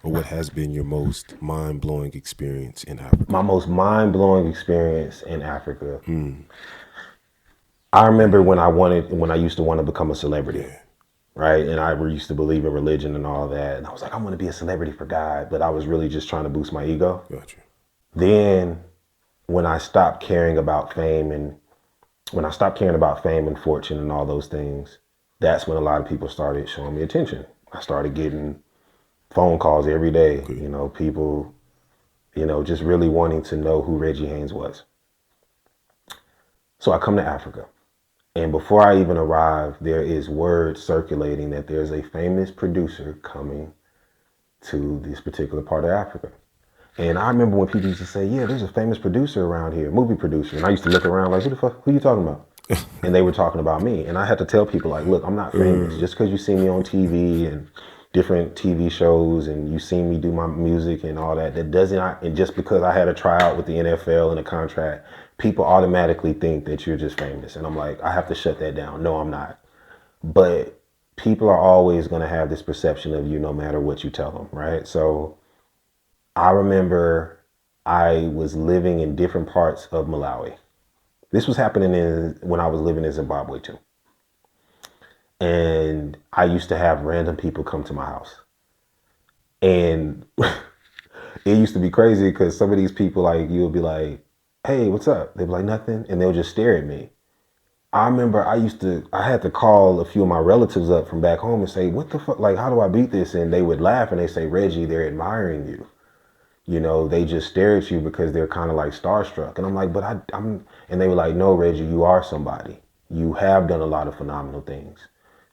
Or what has been your most mind-blowing experience in Africa? My most mind-blowing experience in Africa. I remember when I used to want to become a celebrity, Yeah, right? And I used to believe in religion and all that. And I was like, I want to be a celebrity for God, but I was really just trying to boost my ego. gotcha. Then when I stopped caring about fame and when I stopped caring about fame and fortune and all those things, that's when a lot of people started showing me attention. I started getting phone calls every day, Okay. people, just really wanting to know who Reggie Haynes was. So I come to Africa. And before I even arrive, there is word circulating that there's a famous producer coming to this particular part of Africa. And I remember when people used to say, yeah, there's a famous producer around here, movie producer. And I used to look around like, who you talking about? And they were talking about me. And I had to tell people like, look, I'm not famous. Just because you see me on TV and different TV shows and you see me do my music and all that, that doesn't, and just because I had a tryout with the NFL and a contract, people automatically think that you're just famous. And I'm like, I have to shut that down. No, I'm not. But people are always going to have this perception of you no matter what you tell them, right? So I remember I was living in different parts of Malawi. This was happening when I was living in Zimbabwe too. And I used to have random people come to my house. And it used to be crazy because some of these people, like, you'll be like, hey, what's up? They'd be like, nothing. And they'll just stare at me. I remember I had to call a few of my relatives up from back home and say, what the fuck? Like, how do I beat this? And they would laugh and they say, Reggie, they're admiring you. They just stare at you because they're kind of like starstruck. And I'm like, but and they were like, no, Reggie, you are somebody. You have done a lot of phenomenal things.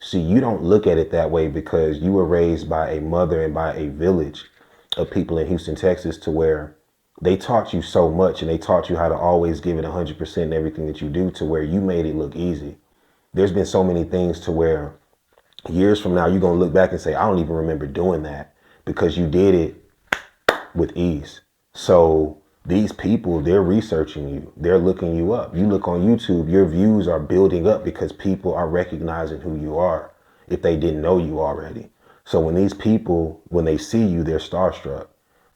See, you don't look at it that way because you were raised by a mother and by a village of people in Houston, Texas, to where they taught you so much and they taught you how to always give it 100% in everything that you do to where you made it look easy. There's been so many things to where years from now, you're going to look back and say, I don't even remember doing that because you did it with ease. So these people, they're researching you. They're looking you up. You look on YouTube, your views are building up because people are recognizing who you are if they didn't know you already. So when these people, when they see you, they're starstruck.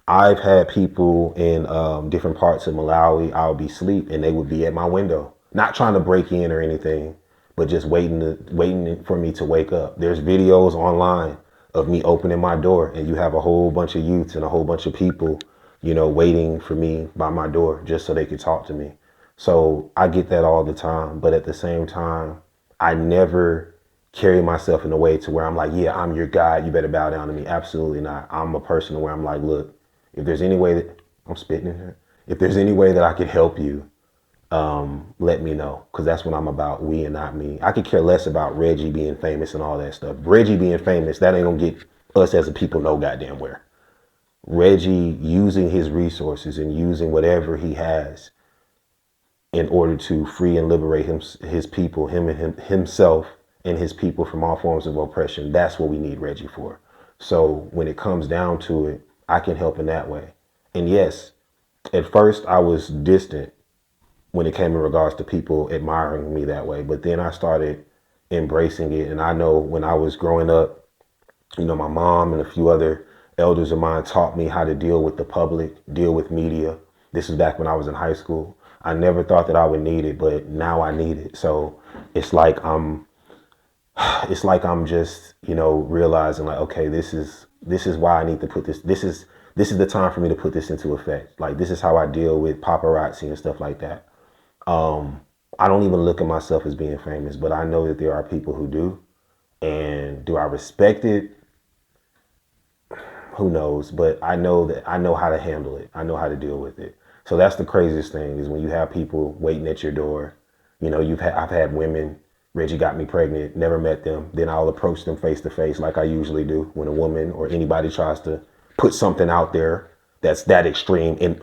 I've had people in different parts of Malawi, I'll be asleep and they would be at my window, not trying to break in or anything, but just waiting for me to wake up. There's videos online of me opening my door and you have a whole bunch of youths and a whole bunch of people, waiting for me by my door just so they could talk to me. So I get that all the time. But at the same time, I never carry myself in a way to where I'm like, yeah, I'm your guy. You better bow down to me. Absolutely not. I'm a person where I'm like, look, if there's any way that I'm spitting in here, if there's any way that I could help you, let me know. Cause that's what I'm about. We and not me. I could care less about Reggie being famous and all that stuff. Reggie being famous, that ain't gonna get us as a people no goddamn where. Reggie using his resources and using whatever he has in order to free and liberate his people, himself and his people from all forms of oppression. That's what we need Reggie for. So when it comes down to it, I can help in that way. And yes, at first I was distant when it came in regards to people admiring me that way. But then I started embracing it. And I know when I was growing up, my mom and a few other elders of mine taught me how to deal with the public, deal with media. This is back when I was in high school. I never thought that I would need it, but now I need it. So it's like I'm just, realizing like, okay, this is why I need to put this is the time for me to put this into effect. Like this is how I deal with paparazzi and stuff like that. I don't even look at myself as being famous, but I know that there are people who do. And do I respect it? Who knows? But I know that I know how to handle it. I know how to deal with it. So that's the craziest thing is when you have people waiting at your door. I've had women. Reggie got me pregnant. Never met them. Then I'll approach them face to face like I usually do when a woman or anybody tries to put something out there that's that extreme. And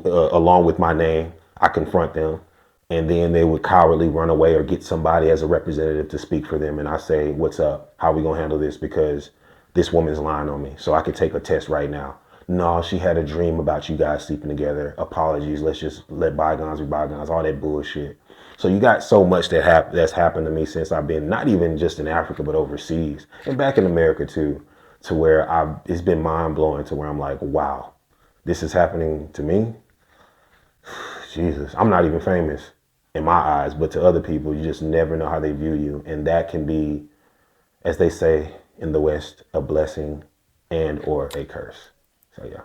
along with my name, I confront them. And then they would cowardly run away or get somebody as a representative to speak for them. And I say, what's up? How are we going to handle this? Because this woman's lying on me. So I could take a test right now. No, she had a dream about you guys sleeping together. Apologies. Let's just let bygones be bygones. All that bullshit. So you got so much that's happened to me since I've been not even just in Africa, but overseas and back in America too. to where it's been mind blowing to where I'm like, wow, this is happening to me. Jesus, I'm not even famous in my eyes, but to other people, you just never know how they view you. And that can be, as they say in the West, a blessing and or a curse. So yeah.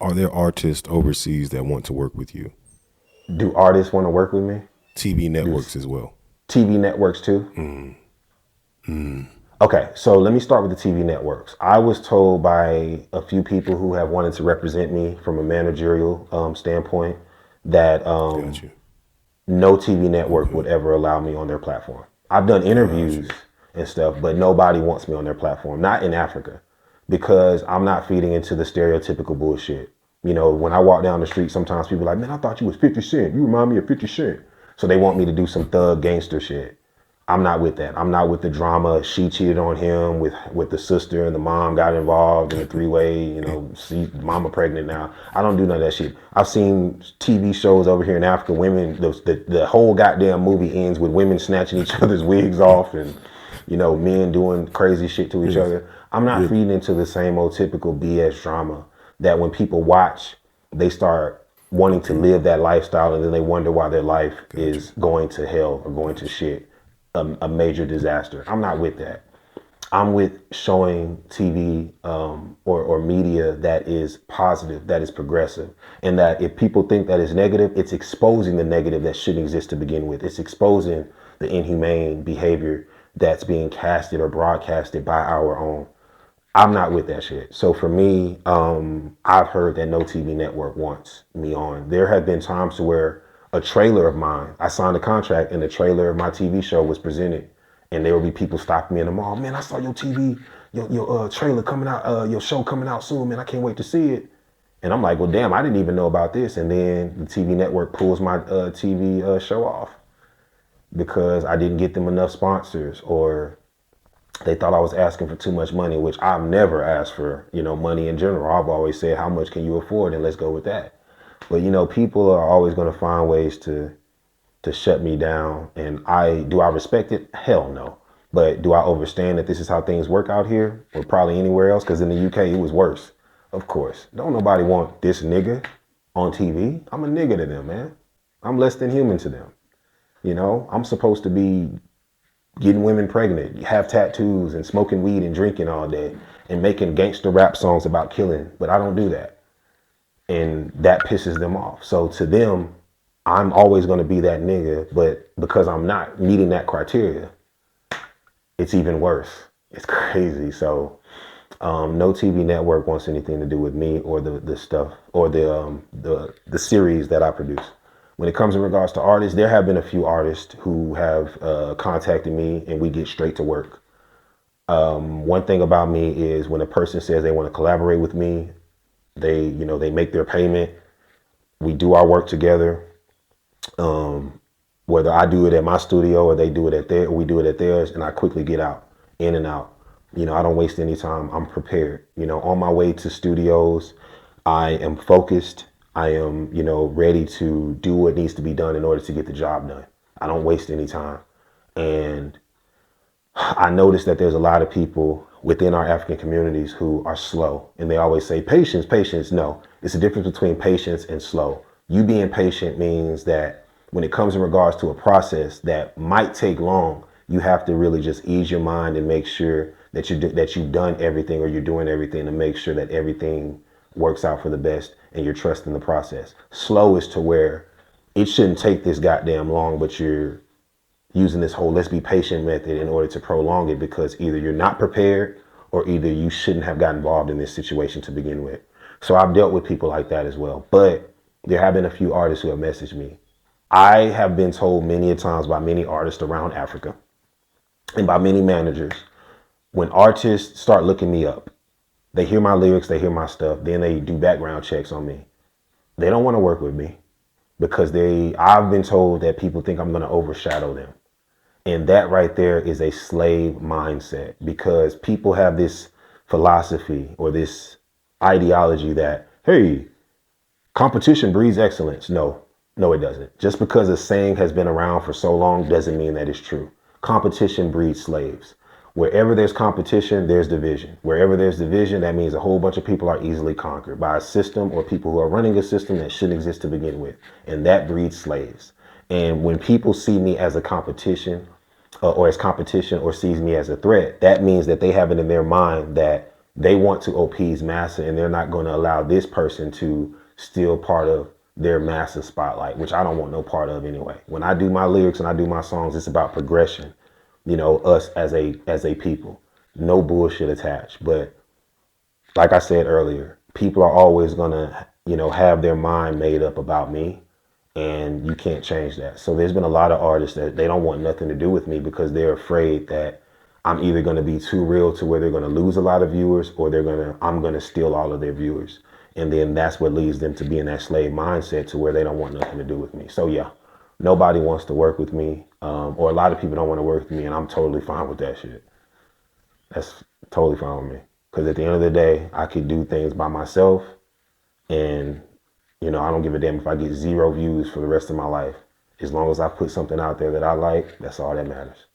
Are there artists overseas that want to work with you? Do artists want to work with me? TV networks as well. TV networks too? Okay, so let me start with the TV networks. I was told by a few people who have wanted to represent me from a managerial standpoint that Got you. no TV network would ever allow me on their platform. I've done interviews and stuff, but nobody wants me on their platform, not in Africa, because I'm not feeding into the stereotypical bullshit. You know, when I walk down the street, sometimes people are like, man, I thought you was 50 Cent. You remind me of 50 Cent. So they want me to do some thug gangster shit. I'm not with that. I'm not with the drama. She cheated on him with the sister and the mom got involved in a three-way, you know, see mama pregnant now. I don't do none of that shit. I've seen TV shows over here in Africa, women, the whole goddamn movie ends with women snatching each other's wigs off and, you know, men doing crazy shit to each other. I'm not feeding into the same old typical BS drama that when people watch, they start wanting to live that lifestyle and then they wonder why their life is going to hell or going to shit. A major disaster. I'm not with that. I'm with showing TV or media that is positive, that is progressive, and that if people think that is negative, it's exposing the negative that shouldn't exist to begin with. It's exposing the inhumane behavior that's being casted or broadcasted by our own. I'm not with that shit. So for me, I've heard that no TV network wants me on. There have been times where a trailer of mine, I signed a contract and the trailer of my TV show was presented and there will be people stopping me in the mall. Man, I saw your TV, your trailer coming out, your show coming out soon, man. I can't wait to see it. And I'm like, well, damn, I didn't even know about this. And then the TV network pulls my TV show off because I didn't get them enough sponsors or they thought I was asking for too much money, which I've never asked for, you know, money in general. I've always said, how much can you afford? And let's go with that. But, you know, people are always going to find ways to shut me down. And do I respect it? Hell no. But do I understand that this is how things work out here or probably anywhere else? Because in the UK, it was worse. Of course. Don't nobody want this nigga on TV. I'm a nigga to them, man. I'm less than human to them. You know, I'm supposed to be getting women pregnant, have tattoos and smoking weed and drinking all day and making gangster rap songs about killing. But I don't do that. And that pisses them off. So to them, I'm always going to be that nigga. But because I'm not meeting that criteria, it's even worse. It's crazy. So no TV network wants anything to do with me or the stuff or the series that I produce. When it comes in regards to artists, there have been a few artists who have contacted me and we get straight to work. One thing about me is when a person says they want to collaborate with me, they make their payment. We do our work together. Whether I do it at my studio or they do it we do it at theirs, and I quickly get out, in and out. You know, I don't waste any time. I'm prepared. You know, on my way to studios, I am focused. I am, ready to do what needs to be done in order to get the job done. I don't waste any time. And I noticed that there's a lot of people within our African communities who are slow. And they always say, patience, patience. No, it's a difference between patience and slow. You being patient means that when it comes in regards to a process that might take long, you have to really just ease your mind and make sure that you've done everything or you're doing everything to make sure that everything works out for the best and you're trusting the process. Slow is to where it shouldn't take this goddamn long, but you're using this whole let's be patient method in order to prolong it because either you're not prepared or either you shouldn't have got involved in this situation to begin with. So I've dealt with people like that as well. But there have been a few artists who have messaged me. I have been told many a times by many artists around Africa and by many managers, when artists start looking me up, they hear my lyrics, they hear my stuff, then they do background checks on me. They don't want to work with me because I've been told that people think I'm going to overshadow them. And that right there is a slave mindset because people have this philosophy or this ideology that, hey, competition breeds excellence. No, it doesn't. Just because a saying has been around for so long doesn't mean that it's true. Competition breeds slaves. Wherever there's competition, there's division. Wherever there's division, that means a whole bunch of people are easily conquered by a system or people who are running a system that shouldn't exist to begin with. And that breeds slaves. And when people see me as a competition or as competition or sees me as a threat, that means that they have it in their mind that they want to appease massa and they're not going to allow this person to steal part of their massa spotlight, which I don't want no part of anyway. When I do my lyrics and I do my songs, it's about progression. Us as a people, no bullshit attached. But like I said earlier, people are always gonna, have their mind made up about me, and you can't change that. So there's been a lot of artists that they don't want nothing to do with me because they're afraid that I'm either gonna be too real to where they're gonna lose a lot of viewers, or I'm gonna steal all of their viewers. And then that's what leads them to be in that slave mindset to where they don't want nothing to do with me. So yeah, nobody wants to work with me, or a lot of people don't want to work with me, and I'm totally fine with that shit. That's totally fine with me. Because at the end of the day, I could do things by myself, and I don't give a damn if I get 0 views for the rest of my life. As long as I put something out there that I like, that's all that matters.